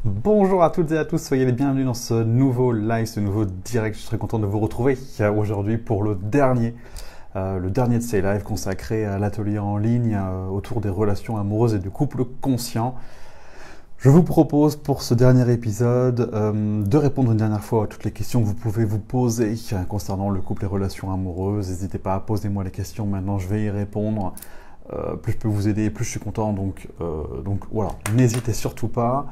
Bonjour à toutes et à tous, soyez les bienvenus dans ce nouveau live, ce nouveau direct. Je suis très content de vous retrouver aujourd'hui pour le dernier de ces lives consacrés à l'atelier en ligne autour des relations amoureuses et du couple conscient. Je vous propose pour ce dernier épisode de répondre une dernière fois à toutes les questions que vous pouvez vous poser concernant le couple et relations amoureuses. N'hésitez pas à poser moi les questions, maintenant je vais y répondre. Plus je peux vous aider, plus je suis content, donc voilà, n'hésitez surtout pas.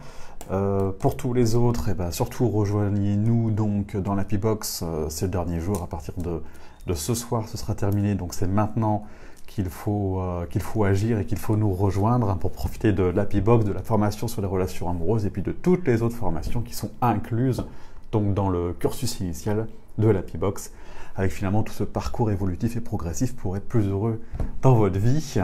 Pour tous les autres, surtout rejoignez-nous donc dans l'Happy Box, c'est le dernier jour, à partir de ce soir ce sera terminé, donc c'est maintenant qu'il faut agir et qu'il faut nous rejoindre pour profiter de l'Happy Box, de la formation sur les relations amoureuses et puis de toutes les autres formations qui sont incluses donc dans le cursus initial de l'Happy Box, avec finalement tout ce parcours évolutif et progressif pour être plus heureux dans votre vie.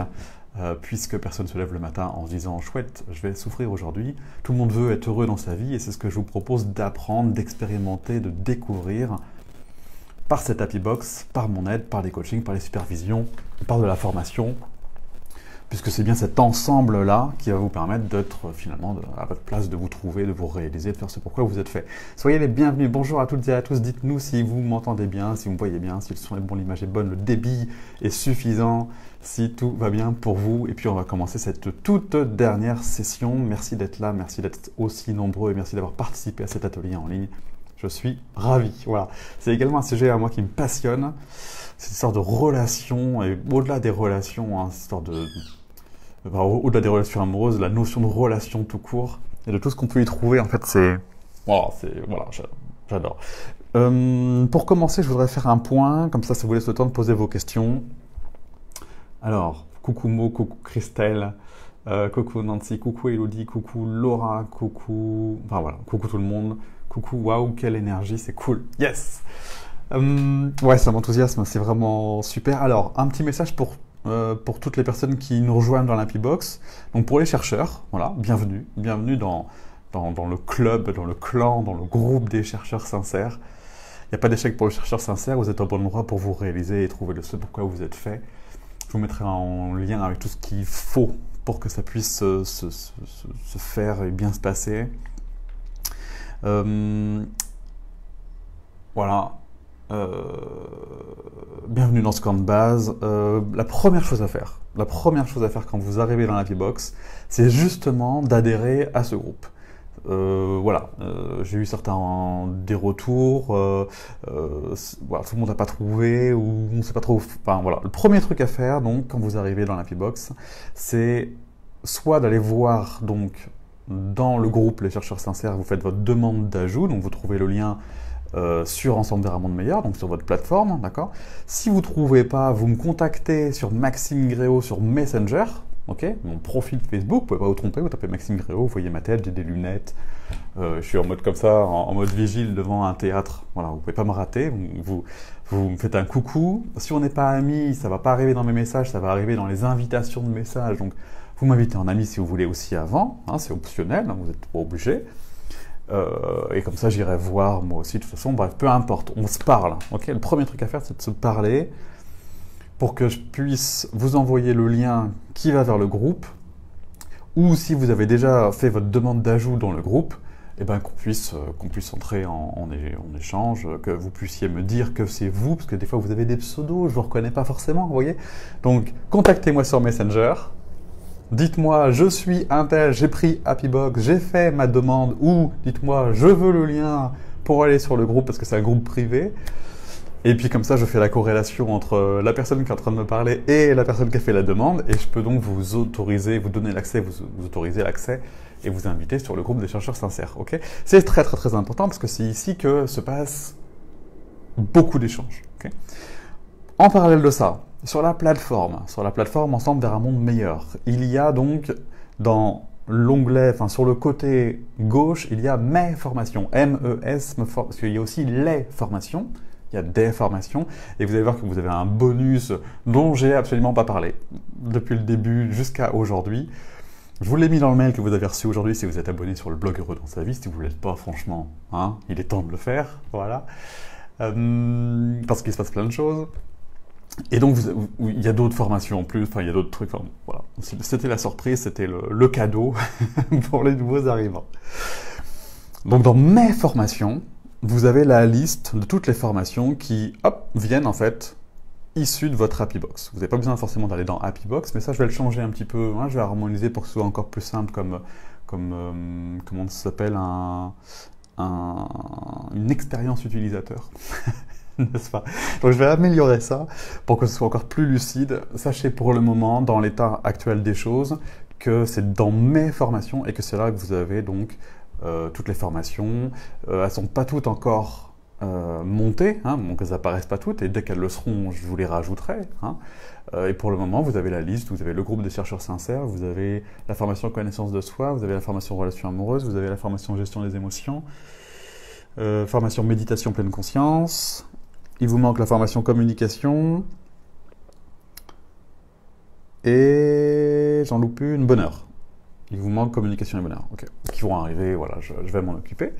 Puisque personne ne se lève le matin en se disant « chouette, je vais souffrir aujourd'hui ». Tout le monde veut être heureux dans sa vie et c'est ce que je vous propose d'apprendre, d'expérimenter, de découvrir par cette Happy Box, par mon aide, par les coachings, par les supervisions, par de la formation, puisque c'est bien cet ensemble-là qui va vous permettre d'être finalement à votre place, de vous trouver, de vous réaliser, de faire ce pourquoi vous êtes fait. Soyez les bienvenus, bonjour à toutes et à tous, dites-nous si vous m'entendez bien, si vous me voyez bien, si le son est bon, l'image est bonne, le débit est suffisant, si tout va bien pour vous. Et puis on va commencer cette toute dernière session. Merci d'être là, merci d'être aussi nombreux et merci d'avoir participé à cet atelier en ligne. Je suis ravi. Voilà. C'est également un sujet à moi qui me passionne. C'est une sorte de relation, et au-delà des relations, hein, au-delà des relations amoureuses, la notion de relation tout court, et de tout ce qu'on peut y trouver, en fait, voilà, j'adore. Pour commencer, je voudrais faire un point, comme ça vous laisse le temps de poser vos questions. Alors, coucou Mo, coucou Christelle, coucou Nancy, coucou Elodie, coucou Laura, coucou tout le monde. Coucou, waouh, quelle énergie, c'est cool, yes. Ouais, ça m'enthousiasme, c'est vraiment super. Alors, un petit message pour toutes les personnes qui nous rejoignent dans l'Happy Box. Donc pour les chercheurs, voilà, bienvenue dans le club, dans le clan, dans le groupe des chercheurs sincères. Il n'y a pas d'échec pour le chercheur sincère, vous êtes au bon endroit pour vous réaliser et trouver ce pourquoi vous êtes fait. Je vous mettrai en lien avec tout ce qu'il faut pour que ça puisse se faire et bien se passer. Voilà. Bienvenue dans ce camp de base. La première chose à faire quand vous arrivez dans la Happy Box, c'est justement d'adhérer à ce groupe. Voilà, j'ai eu des retours, voilà, tout le monde n'a pas trouvé ou on ne sait pas trop. Enfin voilà, le premier truc à faire donc quand vous arrivez dans la Happy Box, c'est soit d'aller voir donc dans le groupe Les Chercheurs Sincères, vous faites votre demande d'ajout, donc vous trouvez le lien sur Ensemble vers un monde meilleur, donc sur votre plateforme, d'accord. Si vous ne trouvez pas, vous me contactez sur Maxime Gréau sur Messenger, ok, mon profil Facebook, vous pouvez pas vous tromper, vous tapez Maxime Gréau, vous voyez ma tête, j'ai des lunettes, je suis en mode comme ça, en mode vigile devant un théâtre, voilà, vous pouvez pas me rater, vous me faites un coucou. Si on n'est pas amis, ça va pas arriver dans mes messages, ça va arriver dans les invitations de messages, donc vous m'invitez en ami si vous voulez aussi avant, hein, c'est optionnel, hein, vous n'êtes pas obligé. Et comme ça, j'irai voir moi aussi. De toute façon, bref, peu importe, on se parle. Okay, le premier truc à faire, c'est de se parler pour que je puisse vous envoyer le lien qui va vers le groupe. Ou si vous avez déjà fait votre demande d'ajout dans le groupe, eh ben, qu'on puisse entrer en échange, que vous puissiez me dire que c'est vous, parce que des fois vous avez des pseudos, je ne vous reconnais pas forcément, vous voyez. Donc, contactez-moi sur Messenger. Dites-moi, je suis un tel, j'ai pris Happy Box, j'ai fait ma demande, ou dites-moi, je veux le lien pour aller sur le groupe parce que c'est un groupe privé. Et puis comme ça, je fais la corrélation entre la personne qui est en train de me parler et la personne qui a fait la demande, et je peux donc vous autoriser, vous donner l'accès, vous autoriser l'accès et vous inviter sur le groupe des chercheurs sincères. Okay, c'est très très très important parce que c'est ici que se passe beaucoup d'échanges. Okay, en parallèle de ça, sur la plateforme Ensemble vers un monde meilleur, il y a donc dans l'onglet, enfin sur le côté gauche, il y a mes formations, M-E-S, parce qu'il y a aussi les formations, il y a des formations, et vous allez voir que vous avez un bonus dont j'ai absolument pas parlé depuis le début jusqu'à aujourd'hui. Je vous l'ai mis dans le mail que vous avez reçu aujourd'hui si vous êtes abonné sur le blog Heureux dans sa vie. Si vous ne l'êtes pas, franchement, hein, il est temps de le faire, voilà, parce qu'il se passe plein de choses. Et donc, il y a d'autres formations en plus, enfin, il y a d'autres trucs. Enfin, voilà. C'était la surprise, c'était le cadeau pour les nouveaux arrivants. Donc dans mes formations, vous avez la liste de toutes les formations qui, hop, viennent en fait issues de votre Happybox. Vous n'avez pas besoin forcément d'aller dans Happybox, mais ça je vais le changer un petit peu, hein, je vais harmoniser pour que ce soit encore plus simple comment ça s'appelle, une expérience utilisateur. N'est-ce pas? Donc je vais améliorer ça pour que ce soit encore plus lucide. Sachez pour le moment, dans l'état actuel des choses, que c'est dans mes formations et que c'est là que vous avez donc toutes les formations. Elles ne sont pas toutes encore montées, hein, donc elles n'apparaissent pas toutes, et dès qu'elles le seront, je vous les rajouterai. Hein. Et pour le moment, vous avez la liste, vous avez le groupe des chercheurs sincères, vous avez la formation connaissance de soi, vous avez la formation relations amoureuses, vous avez la formation gestion des émotions, formation méditation pleine conscience. Il vous manque la formation communication. Et j'en loupe une, bonheur. Il vous manque communication et bonheur. Ok. Qui vont arriver, voilà, je vais m'en occuper.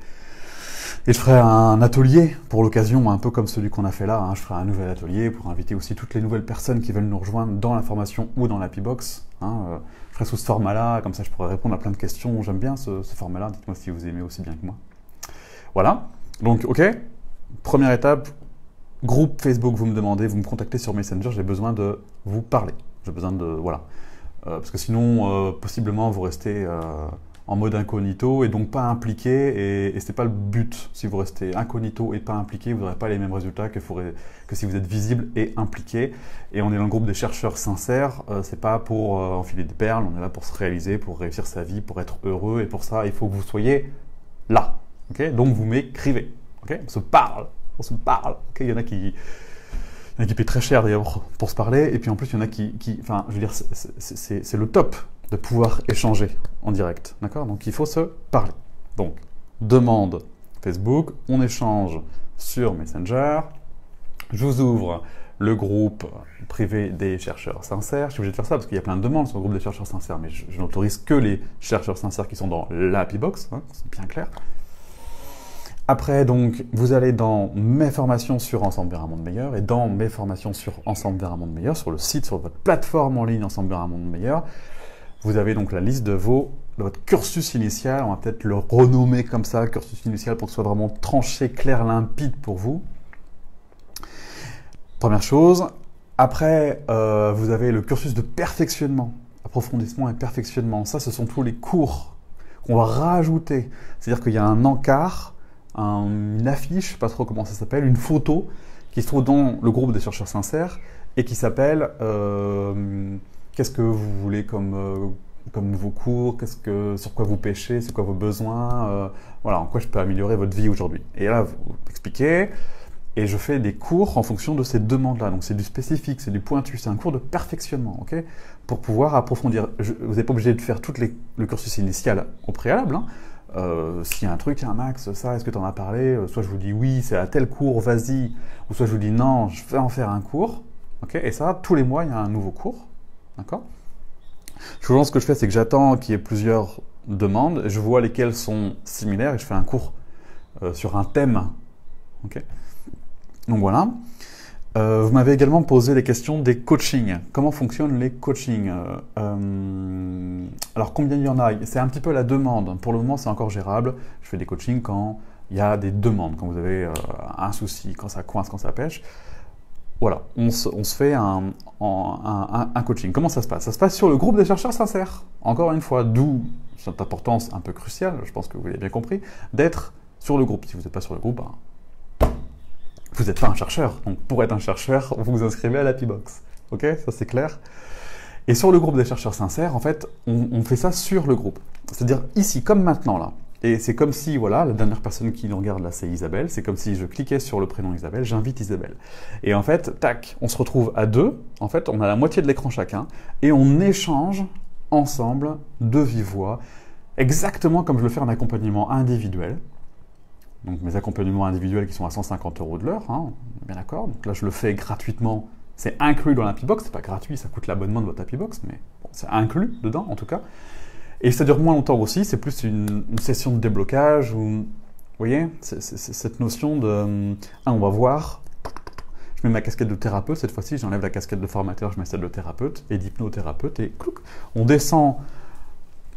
Et je ferai un atelier pour l'occasion, un peu comme celui qu'on a fait là. Hein. Je ferai un nouvel atelier pour inviter aussi toutes les nouvelles personnes qui veulent nous rejoindre dans la formation ou dans l'Happybox. Hein. Je ferai sous ce format-là, comme ça je pourrai répondre à plein de questions. J'aime bien ce format-là. Dites-moi si vous aimez aussi bien que moi. Voilà. Donc, ok. Première étape. Groupe Facebook, vous me demandez, vous me contactez sur Messenger, j'ai besoin de vous parler. J'ai besoin de... Voilà. Parce que sinon, possiblement, vous restez en mode incognito et donc pas impliqué. Et ce n'est pas le but. Si vous restez incognito et pas impliqué, vous n'aurez pas les mêmes résultats que si vous êtes visible et impliqué. Et on est dans le groupe des chercheurs sincères. C'est pas pour enfiler des perles, on est là pour se réaliser, pour réussir sa vie, pour être heureux. Et pour ça, il faut que vous soyez là. Okay, donc vous m'écrivez. Okay, on se parle. On se parle. Okay, il y en a qui paient très cher d'ailleurs pour se parler, et puis en plus il y en a enfin, je veux dire, c'est le top de pouvoir échanger en direct, d'accord? Donc il faut se parler. Donc, demande Facebook, on échange sur Messenger, je vous ouvre le groupe privé des chercheurs sincères. Je suis obligé de faire ça parce qu'il y a plein de demandes sur le groupe des chercheurs sincères, mais je n'autorise que les chercheurs sincères qui sont dans la Happybox, hein, c'est bien clair. Après, donc, vous allez dans mes formations sur Ensemble vers un monde meilleur, et dans mes formations sur Ensemble vers un monde meilleur, sur le site, sur votre plateforme en ligne Ensemble vers un monde meilleur, vous avez donc la liste de votre cursus initial. On va peut-être le renommer comme ça, cursus initial, pour que ce soit vraiment tranché, clair, limpide pour vous. Première chose. Après, vous avez le cursus de perfectionnement, approfondissement et perfectionnement. Ça, ce sont tous les cours qu'on va rajouter. C'est-à-dire qu'il y a un encart, une affiche, je ne sais pas trop comment ça s'appelle, une photo qui se trouve dans le groupe des chercheurs sincères et qui s'appelle qu'est-ce que vous voulez comme nouveau cours, sur quoi vous pêchez, c'est quoi vos besoins, voilà, en quoi je peux améliorer votre vie aujourd'hui. Et là, vous expliquez, et je fais des cours en fonction de ces demandes-là. Donc c'est du spécifique, c'est du pointu, c'est un cours de perfectionnement, ok, pour pouvoir approfondir. Vous n'êtes pas obligé de faire le cursus initial au préalable, hein. S'il y a un truc, un Max, ça, est-ce que tu en as parlé? Soit je vous dis oui, c'est à tel cours, vas-y, ou soit je vous dis non, je vais en faire un cours. Okay, et ça, tous les mois, il y a un nouveau cours. D'accord? Souvent, ce que je fais, c'est que j'attends qu'il y ait plusieurs demandes, je vois lesquelles sont similaires et je fais un cours sur un thème. Okay? Donc voilà. Vous m'avez également posé les questions des coachings. Comment fonctionnent les coachings? Alors, combien il y en a? C'est un petit peu la demande. Pour le moment, c'est encore gérable. Je fais des coachings quand il y a des demandes, quand vous avez un souci, quand ça coince, quand ça pêche. Voilà, on se fait un coaching. Comment ça se passe? Ça se passe sur le groupe des chercheurs sincères. Encore une fois, d'où cette importance un peu cruciale, je pense que vous l'avez bien compris, d'être sur le groupe. Si vous n'êtes pas sur le groupe, vous n'êtes pas un chercheur. Donc, pour être un chercheur, vous vous inscrivez à l'Happybox. Ok? Ça, c'est clair. Et sur le groupe des chercheurs sincères, en fait, on fait ça sur le groupe. C'est-à-dire ici, comme maintenant, là. Et c'est comme si, voilà, la dernière personne qui nous regarde là, c'est Isabelle. C'est comme si je cliquais sur le prénom Isabelle, j'invite Isabelle. Et en fait, tac, on se retrouve à deux. En fait, on a la moitié de l'écran chacun. Et on échange ensemble, de vive voix, exactement comme je le fais en accompagnement individuel. Donc mes accompagnements individuels qui sont à 150 € de l'heure, hein, bien d'accord. Donc là, je le fais gratuitement. C'est inclus dans l'Happybox. C'est pas gratuit, ça coûte l'abonnement de votre Happybox, mais bon, c'est inclus dedans, en tout cas. Et ça dure moins longtemps aussi. C'est plus une session de déblocage. Vous voyez, c'est cette notion de... on va voir. Je mets ma casquette de thérapeute. Cette fois-ci, j'enlève la casquette de formateur, je mets celle de thérapeute et d'hypnothérapeute. Et clouc, on descend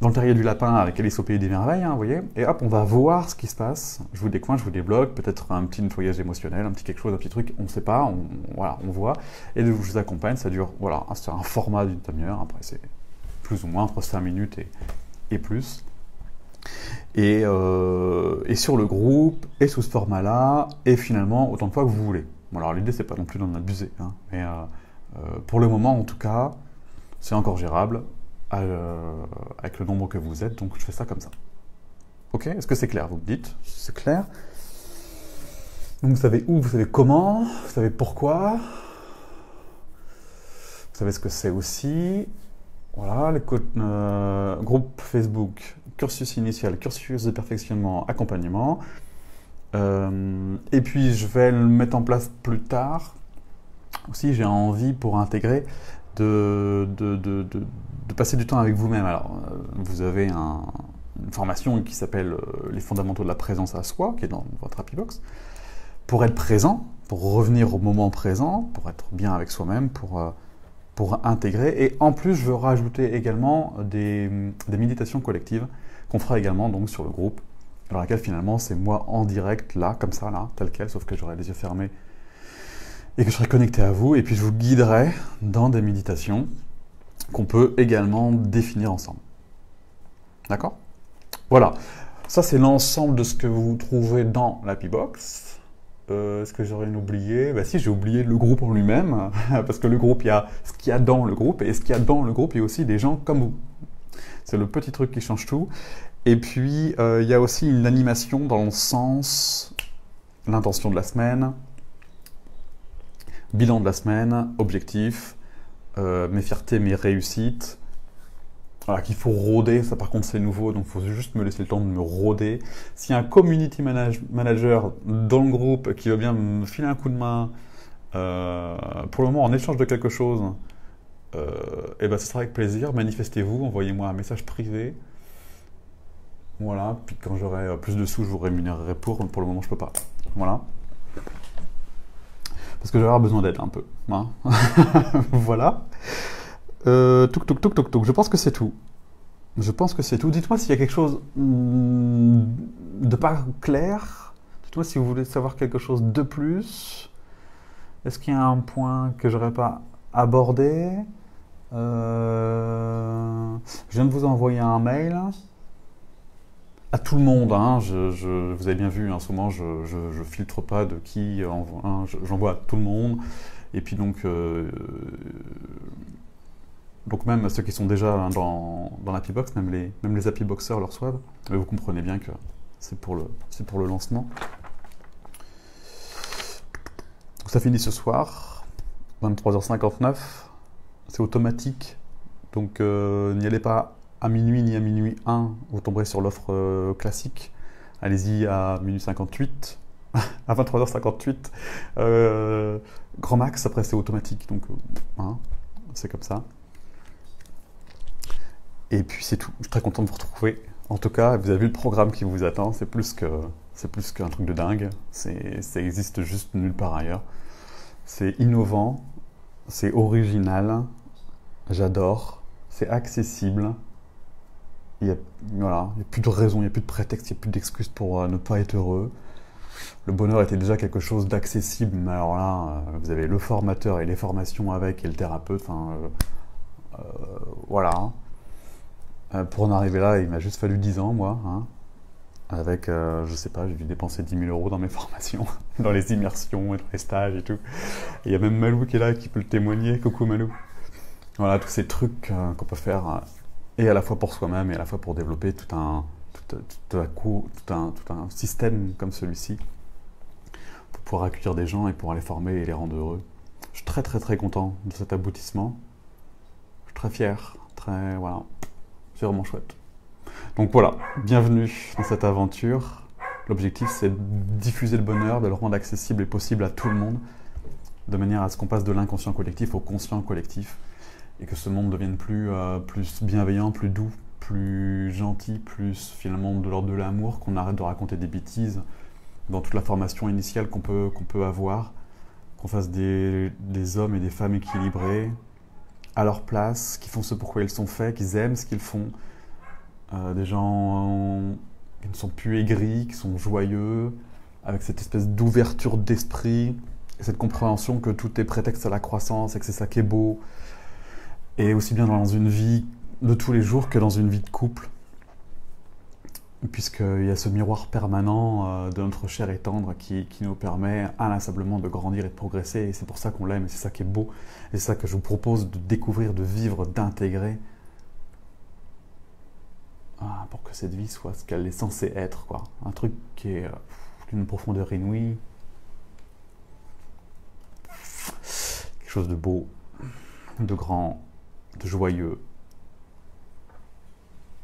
dans le terrier du lapin avec Alice au pays des merveilles, hein, vous voyez, et hop, on va voir ce qui se passe. Je vous décoins, je vous débloque, peut-être un petit nettoyage émotionnel, un petit quelque chose, un petit truc, on ne sait pas, voilà, on voit, et je vous accompagne, ça dure, voilà, c'est un format d'une demi-heure, après c'est plus ou moins entre 5 minutes et plus. Et sur le groupe, et sous ce format-là, et finalement, autant de fois que vous voulez. Bon, alors l'idée, c'est pas non plus d'en abuser, hein, mais pour le moment, en tout cas, c'est encore gérable. Avec le nombre que vous êtes, donc je fais ça comme ça. Ok, est-ce que c'est clair? Vous me dites, c'est clair. Donc vous savez où, vous savez comment, vous savez pourquoi, vous savez ce que c'est aussi. Voilà, les groupes Facebook, cursus initial, cursus de perfectionnement, accompagnement. Et puis je vais le mettre en place plus tard. Aussi, j'ai envie pour intégrer de passer du temps avec vous-même. Alors, vous avez une formation qui s'appelle Les fondamentaux de la présence à soi, qui est dans votre Happy Box. Pour être présent, pour revenir au moment présent, pour être bien avec soi-même, pour intégrer. Et en plus, je veux rajouter également des méditations collectives qu'on fera également donc, sur le groupe, dans laquelle finalement c'est moi en direct, là, comme ça, là, tel quel, sauf que j'aurai les yeux fermés et que je serai connecté à vous, et puis je vous guiderai dans des méditations qu'on peut également définir ensemble. D'accord? Voilà. Ça, c'est l'ensemble de ce que vous trouvez dans l'Happy Box. Est-ce que j'aurais oublié? Bah si, j'ai oublié le groupe en lui-même, parce que le groupe, il y a ce qu'il y a dans le groupe, et ce qu'il y a dans le groupe, il y a aussi des gens comme vous. C'est le petit truc qui change tout. Et puis, il y a aussi une animation dans le sens, l'intention de la semaine, bilan de la semaine, objectif, mes fiertés, mes réussites, voilà, qu'il faut rôder, ça par contre c'est nouveau, donc il faut juste me laisser le temps de me rôder. S'il y a un community manager dans le groupe qui veut bien me filer un coup de main, pour le moment en échange de quelque chose, et ben ce sera avec plaisir, manifestez-vous, envoyez-moi un message privé. Voilà, puis quand j'aurai plus de sous, je vous rémunérerai pour le moment je peux pas. Voilà. Parce que j'aurai besoin d'aide un peu. Hein. Voilà. Je pense que c'est tout. Je pense que c'est tout. Dites-moi s'il y a quelque chose de pas clair. Dites-moi si vous voulez savoir quelque chose de plus. Est-ce qu'il y a un point que j'aurais pas abordé? Je viens de vous envoyer un mail. À tout le monde, hein, vous avez bien vu, en ce moment, je filtre pas de qui envoie, hein, j'envoie à tout le monde. Et puis donc même ceux qui sont déjà dans l'Happy Box, même les Happy Boxers le reçoivent. Mais vous comprenez bien que c'est pour le lancement. Donc ça finit ce soir, 23h59. C'est automatique, donc n'y allez pas à minuit ni à minuit 1, vous tomberez sur l'offre classique. Allez-y à minuit 58, à 23h58. Grand max, après c'est automatique, donc hein, c'est comme ça. Et puis c'est tout. Je suis très content de vous retrouver. En tout cas, vous avez vu le programme qui vous attend, c'est plus qu'un truc de dingue. Ça existe juste nulle part ailleurs. C'est innovant, c'est original, j'adore, c'est accessible. Il n'y a plus de raison, il n'y a plus de prétexte, il n'y a plus d'excuses pour ne pas être heureux. Le bonheur était déjà quelque chose d'accessible, mais alors là, vous avez le formateur et les formations avec et le thérapeute. Voilà. Pour en arriver là, il m'a juste fallu 10 ans, moi. Hein, avec, je sais pas, j'ai dû dépenser 10 000 € dans mes formations, dans les immersions et dans les stages et tout. Et il y a même Malou qui est là, qui peut le témoigner. Coucou Malou. Voilà, tous ces trucs qu'on peut faire. Et à la fois pour soi-même et à la fois pour développer tout un système comme celui-ci pour pouvoir accueillir des gens et pour les former et les rendre heureux. Je suis très très très content de cet aboutissement. Je suis très fier, voilà, c'est vraiment chouette. Donc voilà, bienvenue dans cette aventure. L'objectif c'est de diffuser le bonheur, de le rendre accessible et possible à tout le monde, de manière à ce qu'on passe de l'inconscient collectif au conscient collectif. Et que ce monde devienne plus bienveillant, plus doux, plus gentil, plus finalement de l'ordre de l'amour, qu'on arrête de raconter des bêtises dans toute la formation initiale qu'on peut avoir, qu'on fasse des hommes et des femmes équilibrés, à leur place, qui font ce pourquoi ils sont faits, qu'ils aiment ce qu'ils font, des gens qui ne sont plus aigris, qui sont joyeux, avec cette espèce d'ouverture d'esprit, et cette compréhension que tout est prétexte à la croissance et que c'est ça qui est beau, et aussi bien dans une vie de tous les jours que dans une vie de couple, puisqu'il y a ce miroir permanent de notre chair et tendre qui nous permet inlassablement de grandir et de progresser, et c'est pour ça qu'on l'aime, et c'est ça qui est beau, et c'est ça que je vous propose de découvrir, de vivre, d'intégrer, pour que cette vie soit ce qu'elle est censée être, quoi. Un truc qui est d'une profondeur inouïe, quelque chose de beau, de grand, de joyeux,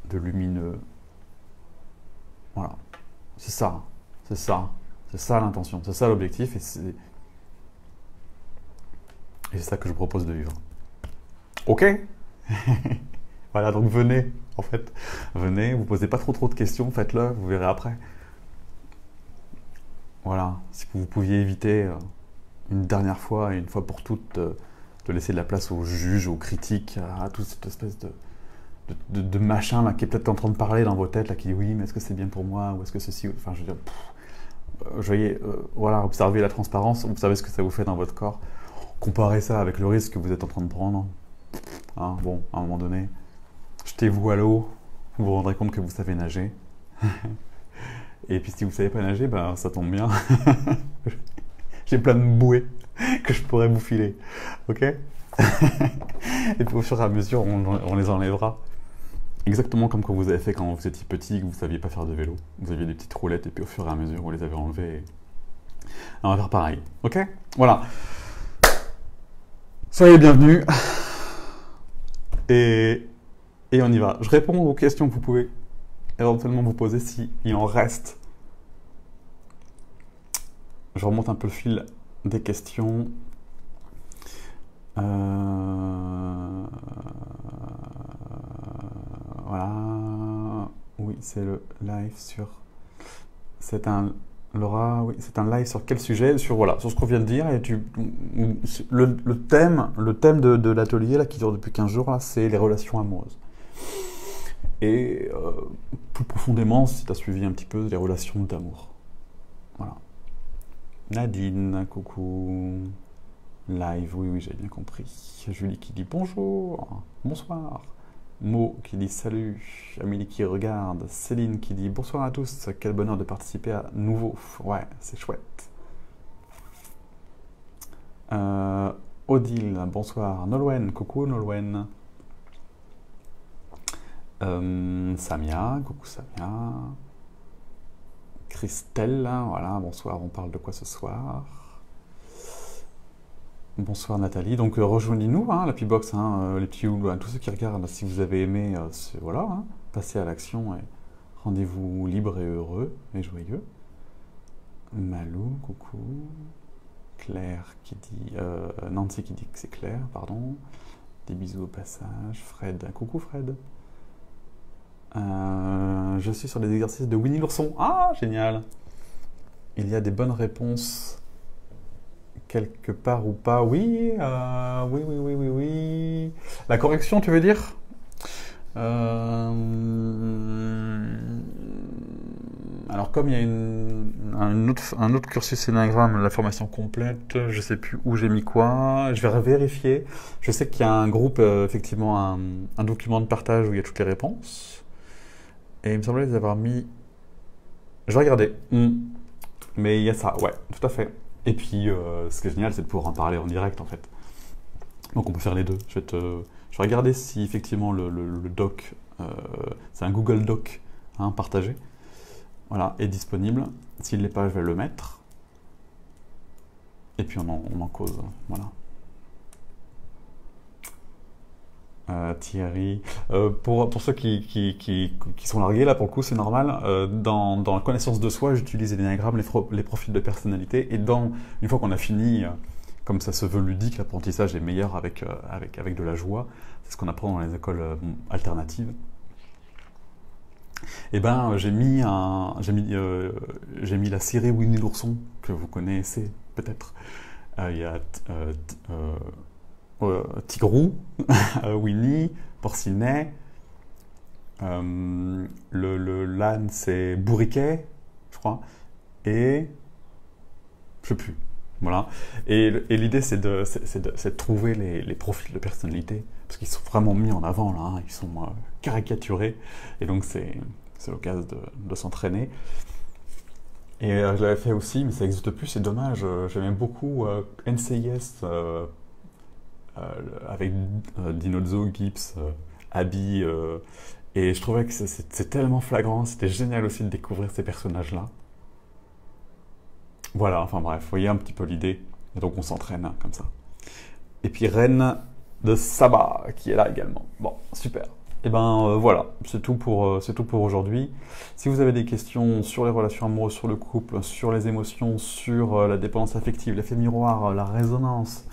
de lumineux. Voilà, c'est ça, c'est ça, c'est ça l'intention, c'est ça l'objectif, et c'est ça que je propose de vivre. Ok. Voilà, donc venez, en fait, venez, vous posez pas trop de questions, faites-le, vous verrez après. Voilà, si vous pouviez éviter une dernière fois, et une fois pour toutes, de laisser de la place aux juges, aux critiques, à toute cette espèce de machin là, qui est peut-être en train de parler dans vos têtes, là, qui dit oui, mais est-ce que c'est bien pour moi, ou est-ce que ceci, enfin je veux dire, voyez, voilà, observez la transparence, observez ce que ça vous fait dans votre corps, comparez ça avec le risque que vous êtes en train de prendre. Hein, bon, à un moment donné, jetez-vous à l'eau, vous vous rendrez compte que vous savez nager. Et puis si vous ne savez pas nager, ben ça tombe bien. J'ai plein de bouées que je pourrais vous filer. Ok. Et puis au fur et à mesure, on les enlèvera. Exactement comme quand vous avez fait quand vous étiez petit, que vous ne saviez pas faire de vélo. Vous aviez des petites roulettes et puis au fur et à mesure, vous les avez enlevées. Et on va faire pareil. Ok. Voilà. Soyez bienvenus. Et on y va. Je réponds aux questions que vous pouvez éventuellement vous poser s'il en reste. Je remonte un peu le fil des questions. Voilà. Oui, c'est le live sur... C'est un... Laura, oui, c'est un live sur quel sujet? Voilà, sur ce qu'on vient de dire. Et le thème de l'atelier là, qui dure depuis 15 jours, là, c'est les relations amoureuses. Et plus profondément, si tu as suivi un petit peu, les relations d'amour. Voilà. Nadine, coucou. Live, oui, j'ai bien compris. Julie qui dit bonjour, bonsoir. Mo qui dit salut. Amélie qui regarde. Céline qui dit bonsoir à tous. Quel bonheur de participer à nouveau. Ouais, c'est chouette. Odile, bonsoir. Nolwenn, coucou Nolwenn. Samia, coucou Samia. Christelle, voilà, bonsoir, on parle de quoi ce soir? Bonsoir Nathalie, donc rejoignez-nous, hein, la P-Box, hein, les petits ou tous ceux qui regardent, si vous avez aimé, voilà, hein, passez à l'action et rendez-vous libre et heureux et joyeux. Malou, coucou. Claire qui dit, Nancy qui dit que c'est Claire, pardon. Des bisous au passage. Fred, coucou Fred. Je suis sur les exercices de Winnie l'ourson. Ah, génial. Il y a des bonnes réponses quelque part ou pas. Oui, oui. La correction, tu veux dire? Alors, comme il y a un autre cursus énagramme, la formation complète, je sais plus où j'ai mis quoi, je vais vérifier. Je sais qu'il y a un groupe, effectivement, un document de partage où il y a toutes les réponses. Et il me semblait les avoir mis... Je vais regarder. Mais il y a ça, ouais, tout à fait. Et puis, ce qui est génial, c'est de pouvoir en parler en direct, en fait. Donc, on peut faire les deux. Je vais regarder si, effectivement, le doc, c'est un Google Doc, hein, partagé, voilà, est disponible. S'il ne l'est pas, je vais le mettre. Et puis, on en cause, voilà. Thierry, pour ceux qui sont largués, là, pour le coup, c'est normal. Dans la connaissance de soi, j'utilise les diagrammes, les profils de personnalité. Et une fois qu'on a fini, comme ça se veut ludique, l'apprentissage est meilleur avec de la joie. C'est ce qu'on apprend dans les écoles alternatives. Et ben, j'ai mis la série Winnie l'ourson, que vous connaissez peut-être. Il y a... Tigrou, Winnie, Porcinet, L'âne, c'est bourriquet, je crois. Et je sais plus. Voilà. Et l'idée, c'est de trouver les profils de personnalité. Parce qu'ils sont vraiment mis en avant, là. Hein. Ils sont caricaturés. Et donc, c'est l'occasion de s'entraîner. Et je l'avais fait aussi, mais ça n'existe plus, c'est dommage. J'aimais beaucoup NCIS avec Dinozzo, Gibbs, Abby. Et je trouvais que c'est tellement flagrant. C'était génial aussi de découvrir ces personnages-là. Voilà, enfin bref, vous voyez un petit peu l'idée. Et donc on s'entraîne hein, comme ça. Et puis Reine de Saba qui est là également. Bon, super. Et ben voilà, c'est tout pour aujourd'hui. Si vous avez des questions sur les relations amoureuses, sur le couple, sur les émotions, sur la dépendance affective, l'effet miroir, la résonance,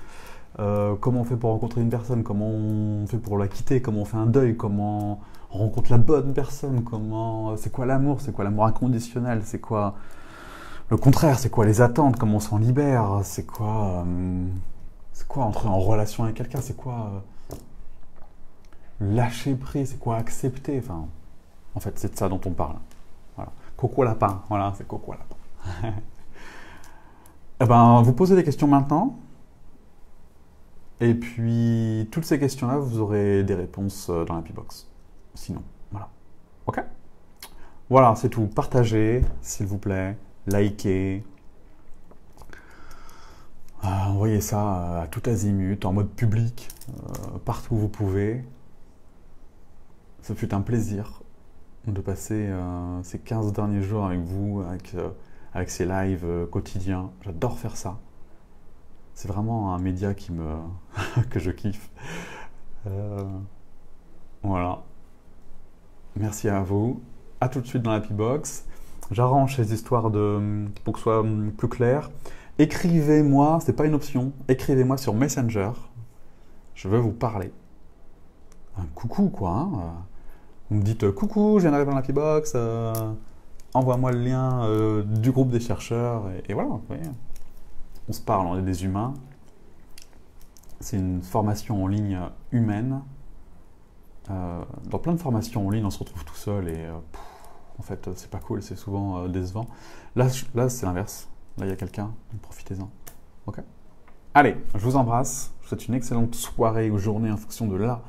comment on fait pour rencontrer une personne, comment on fait pour la quitter, comment on fait un deuil, comment on rencontre la bonne personne, c'est quoi l'amour inconditionnel, c'est quoi le contraire, c'est quoi les attentes, comment on s'en libère, c'est quoi entrer en relation avec quelqu'un, c'est quoi lâcher prise, c'est quoi accepter, enfin, en fait, c'est de ça dont on parle. Voilà. Coco lapin, voilà, c'est Coco lapin. Eh ben, vous posez des questions maintenant, et puis toutes ces questions-là, vous aurez des réponses dans la P-Box. Sinon, voilà. Ok? Voilà, c'est tout. Partagez, s'il vous plaît. Likez. Envoyez ça à tout azimut, en mode public, partout où vous pouvez. Ça fut un plaisir de passer ces 15 derniers jours avec vous, avec ces lives quotidiens. J'adore faire ça. C'est vraiment un média que je kiffe. Voilà. Merci à vous. À tout de suite dans la P-Box. J'arrange ces histoires pour que ce soit plus clair. Écrivez-moi, c'est pas une option, écrivez-moi sur Messenger. Je veux vous parler. Un coucou, quoi. Hein. Vous me dites coucou, je viens d'arriver dans la P-Box, envoie-moi le lien du groupe des chercheurs. Et voilà, vous voyez. On se parle, on est des humains. C'est une formation en ligne humaine. Dans plein de formations en ligne, on se retrouve tout seul et en fait, c'est pas cool, c'est souvent décevant. Là c'est l'inverse. Là, il y a quelqu'un, donc profitez-en. Ok? Allez, je vous embrasse. Je vous souhaite une excellente soirée ou journée en fonction de là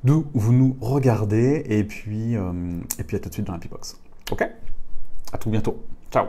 d'où vous nous regardez. Et puis à tout de suite dans la P-Box. Ok? À tout bientôt. Ciao!